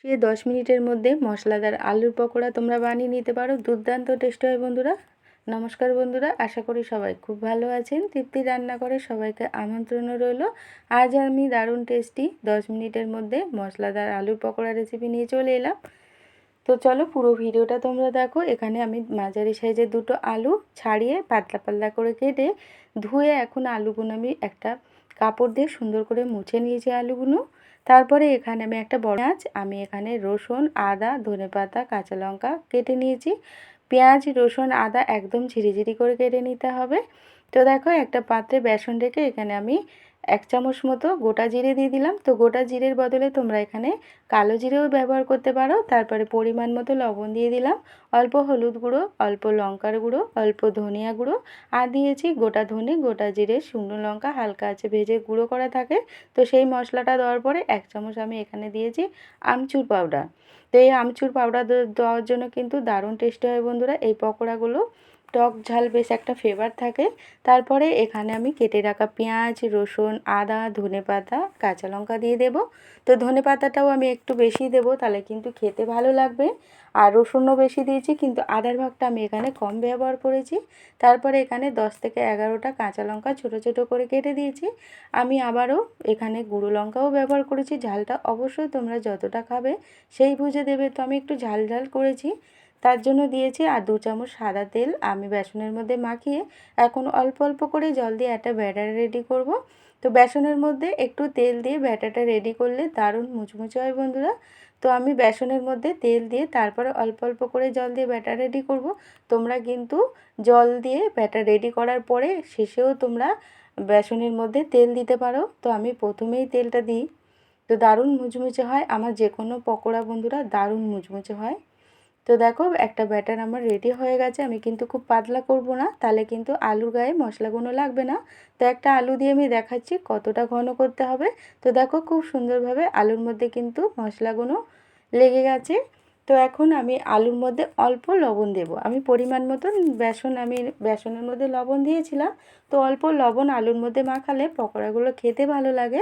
সে 10 মিনিটের মধ্যে মশলাদার আলুর পকোড়া তোমরা বানিয়ে নিতে পারো। দুর্দান্ত টেস্ট হয় বন্ধুরা। নমস্কার বন্ধুরা, আশা করি সবাই খুব ভালো আছেন। তৃপ্তি রান্না করে সবাইকে আমন্ত্রণ রইল। আজ আমি দারুণ টেস্টি 10 মিনিটের মধ্যে মশলাদার আলুর পকোড়া রেসিপি নিয়ে চলে এলাম। তো চলো পুরো ভিডিওটা তোমরা দেখো। এখানে আমি মাঝারি সাইজের দুটো আলু ছাড়িয়ে পাতলা পাতলা করে কেটে ধুয়ে এখন আলুগুলো আমি একটা কাপড় দিয়ে সুন্দর করে মুছে নিয়েছি আলুগুলো। তারপরে এখানে আমি একটা বড় পেঁয়াজ, আমি এখানে রসুন, আদা, ধনেপাতা, কাঁচা লঙ্কা কেটে নিয়েছি। পেঁয়াজ, রসুন, আদা একদম ঝিরিঝিরি করে কেটে নিতে হবে। তো দেখো একটা পাত্রে বেসন রেখে এখানে আমি 1 চামচ মতো গোটা জিরে দিয়ে দিলাম। তো গোটা জিরের বদলে তোমরা এখানে কালো জিরেও ব্যবহার করতে পারো। তারপরে পরিমাণ মতো লবণ দিয়ে দিলাম, অল্প হলুদ গুঁড়ো, অল্প লঙ্কার গুঁড়ো, অল্প ধনিয়া গুঁড়ো, আর দিয়েছি গোটা ধনে, গোটা জিরে, শুকনো লঙ্কা হালকা আছে ভেজে গুঁড়ো করা থাকে। তো সেই মশলাটা দেওয়ার পরে 1 চামচ আমি এখানে দিয়েছি আমচুর পাউডার। তো এই আমচুর পাউডার দেওয়ার জন্য কিন্তু দারুণ টেস্টি হয় বন্ধুরা এই পকোড়াগুলো। টক ঝাল বেশ একটা ফ্লেভার থাকে। তারপরে এখানে আমি কেটে রাখা পেঁয়াজ, রসুন, আদা, ধনেপাতা, কাঁচা লঙ্কা দিয়ে দেব। তো ধনেপাতাটাও আমি একটু বেশি দেব, তাহলে কিন্তু খেতে ভালো লাগবে। আর রসুনও বেশি দিয়েছি, কিন্তু আদার ভাগটা আমি এখানে কম ব্যবহার করেছি। তারপরে এখানে 10 থেকে 11টা কাঁচা লঙ্কা ছোটো ছোটো করে কেটে দিয়েছি। আমি আবারও এখানে গুঁড়ো লঙ্কাও ব্যবহার করেছি। ঝালটা অবশ্যই তোমরা যতটা খাবে সেই বুঝে দেবে। তো আমি একটু ঝাল ঝাল করেছি, তার জন্য দিয়েছি। আর 2 চামচ সাদা তেল আমি বেসনের মধ্যে মাখিয়ে এখন অল্প অল্প করে জল দিয়ে একটা ব্যাটার রেডি করব। তো বেসনের মধ্যে একটু তেল দিয়ে ব্যাটারটা রেডি করলে দারুণ মুচমুচে হয় বন্ধুরা। তো আমি বেসনের মধ্যে তেল দিয়ে তারপরে অল্প অল্প করে জল দিয়ে ব্যাটার রেডি করব। তোমরা কিন্তু জল দিয়ে ব্যাটার রেডি করার পরে শেষেও তোমরা বেসনের মধ্যে তেল দিতে পারো। তো আমি প্রথমেই তেলটা দিই। তো দারুণ মুচমুচে হয় আমার যে কোনো পকোড়া বন্ধুরা, দারুণ মুচমুচে হয়। তো দেখো একটা ব্যাটার আমার রেডি হয়ে গেছে। আমি কিন্তু খুব পাতলা করব না, তাহলে কিন্তু আলুর গায়ে মশলাগুলো লাগবে না। তো একটা আলু দিয়ে আমি দেখাচ্ছি কতটা ঘন করতে হবে। তো দেখো খুব সুন্দরভাবে আলুর মধ্যে কিন্তু মশলাগুলো লেগে গেছে। তো এখন আমি আলুর মধ্যে অল্প লবণ দেব। আমি পরিমাণ মতন আমি বেসনের মধ্যে লবণ দিয়েছিলাম। তো অল্প লবণ আলুর মধ্যে মাখালে পকোড়াগুলো খেতে ভালো লাগে।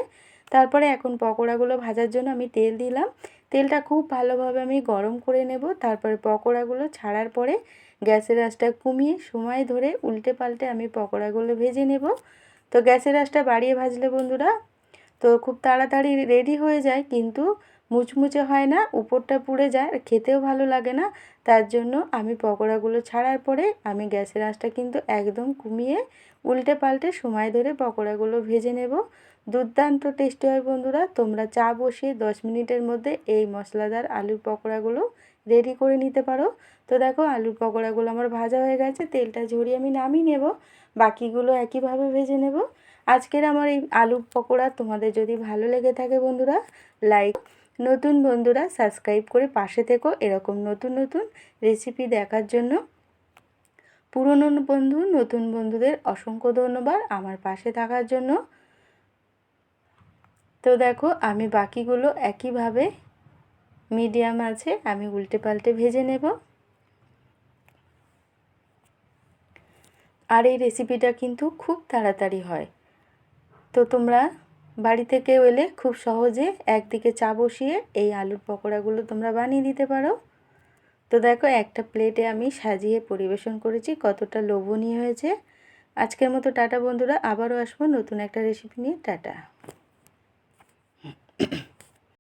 তারপরে এখন পকোড়াগুলো ভাজার জন্য আমি তেল দিলাম। তেলটা খুব ভালোভাবে আমি গরম করে নেব। তারপরে পকোড়াগুলো ছাড়ার পরে গ্যাসের আঁচটা কমিয়ে সময় ধরে উল্টে পাল্টে আমি পকোড়াগুলো ভেজে নেব। তো গ্যাসের আঁচটা বাড়িয়ে ভাজলে বন্ধুরা তো খুব তাড়াতাড়ি রেডি হয়ে যায়, কিন্তু মুচমুচে হয় না, উপরটা পুড়ে যায়, খেতেও ভালো লাগে না। তার জন্য আমি পকোড়াগুলো ছাড়ার পরে আমি গ্যাসের আঁচটা কিন্তু একদম কমিয়ে উল্টে পাল্টে সময় ধরে পকোড়াগুলো ভেজে নেব। দুর্দান্ত টেস্টি হয় বন্ধুরা। তোমরা চা বসিয়ে 10 মিনিটের মধ্যে এই মশলাদার আলুর পকোড়াগুলো রেডি করে নিতে পারো। তো দেখো আলুর পকোড়াগুলো আমার ভাজা হয়ে গেছে, তেলটা ঝরিয়ে আমি নামিয়ে নেব। বাকিগুলো একইভাবে ভেজে নেব। আজকের আমার এই আলু পকোড়া তোমাদের যদি ভালো লেগে থাকে বন্ধুরা, লাইক, নতুন বন্ধুরা সাবস্ক্রাইব করে পাশে থেকো এরকম নতুন নতুন রেসিপি দেখার জন্য। পুরনো বন্ধু নতুন বন্ধুদের অসংখ্য ধন্যবাদ আমার পাশে থাকার জন্য। তো দেখো আমি বাকিগুলো একইভাবে মিডিয়াম আছে আমি উল্টে পাল্টে ভেজে নেব। আর এই রেসিপিটা কিন্তু খুব তাড়াতাড়ি হয়। তো তোমরা বাড়ি থেকে এলে খুব সহজে একদিকে চা বসিয়ে এই আলুর পকোড়াগুলো তোমরা বানিয়ে দিতে পারো। তো দেখো একটা প্লেটে আমি সাজিয়ে পরিবেশন করেছি, কতটা লোভনীয় হয়েছে। আজকের মতো টাটা বন্ধুরা, আবারও আসবো নতুন একটা রেসিপি নিয়ে। টাটা।